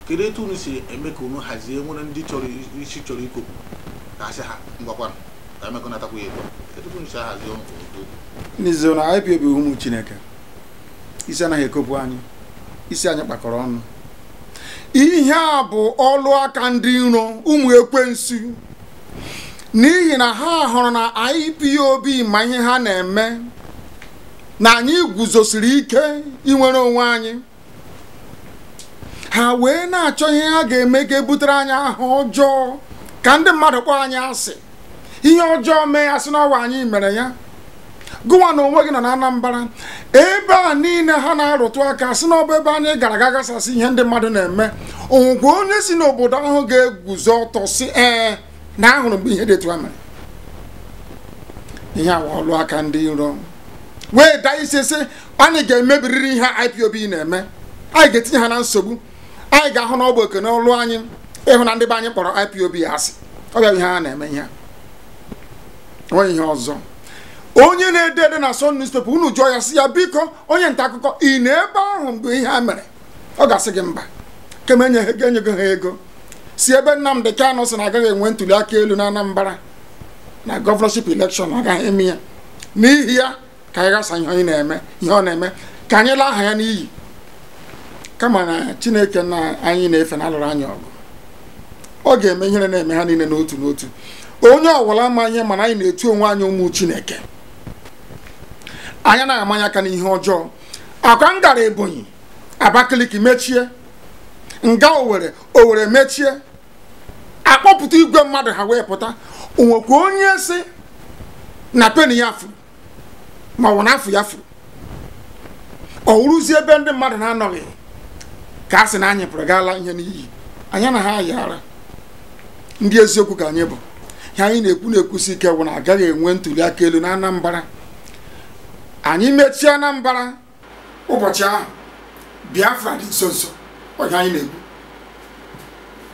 kedu etu unu si eme ka unu hazie nwere ndị chọrọ isi chọrọ ikopụ ka asị ha ngwakwanụ ka emekọnatakwa ya kedu etu unu si ahazi ọnụ n'izu na IPOB ụmụ Chineke isi anaghị ekopụ anyị isi anyị kpakọrọ ọnụ ihe a bụ ọlụ aka ndị iro ụmụ ekwensu n'ihi na ha hụrụ na IPOB ma ihe ha na-eme na anyị guzosiri ike inwere onwe anyị ha wee na-achọ ihe ha ga-eme ga-ebutere anyị aha ọjọọ ka ndị mmadụ kpọọ anyị asị ihe ọjọọ mee asị n'ọwa anyị mere ya gụwa na onwe gị nọ na Anambra ebe a niile ha na-arụtụ aka sị n'ọbụ ebe anyị gara aga gasasị ihe ndị mmadụ na-eme onwekwa onye si n'obodo ahụ ga-eguzo ọtọ si na ahụrụ mgbe ihe dị etu a mere ihe awa ọlụ aka ndị iro wee daa isi sị anyị ga-emebiriri ihe IPOB na-eme anyị ga-etinye ha na nsogbu anyị ga-ahụ na ọ bụ okene ọlụ anyị ịhụ na ndị be anyị kpọrọ IPOB asị ọ bịa ihe ha na-eme ihe onwe ihe ọzọ onye na-ede ede na Sun newspaper unu jụọ ya sị ya biko onye nta akụkọ ị na-ebe ahụ mgbe ihe ha mere ọ ga-asị gị mba kema enyego ha ego si ebe Nnamdi Kanu sị na agaghị enwe ntuli aka elu na Anambra na gọvanọship elekshọn agaghị eme ya n'ihi ya ka anyị gasa ihe na-eme ihe ọ na-eme ka anyị laa aha ya n'iyi kama na Chineke na anyị na-efe na alụrụ anyị ọgụ ọ ga-eme ihe na-eme ha niile n'otu n'otu onye ọwụla ma ihe mana anyị na-etu onwe anyị ụmụ Chineke anya na-amanye aka n'ihe ọjọọ akwa m gara Ebonyi Abakaliki mechie nga Owerri mechie akpọpụta igwe mmadụ ha wee pụta onwekwa onye si na peni ya furu ma ọ bụ n'afọ ya furu ọ wụrụzie ebe ndị mmadụ na-anọghị ka a sị na anyị pụrụ gaala ihe n'iyi anya na ha yara ndị eziokwu ka anyị bụ ihe anyị na-ekwusi ike bụ na agaghị enwe ntuli aka elu na Anambra anyị mechie Anambra ụbọchị ahụ Biafra dị nso nso ọ anyị na-ekwu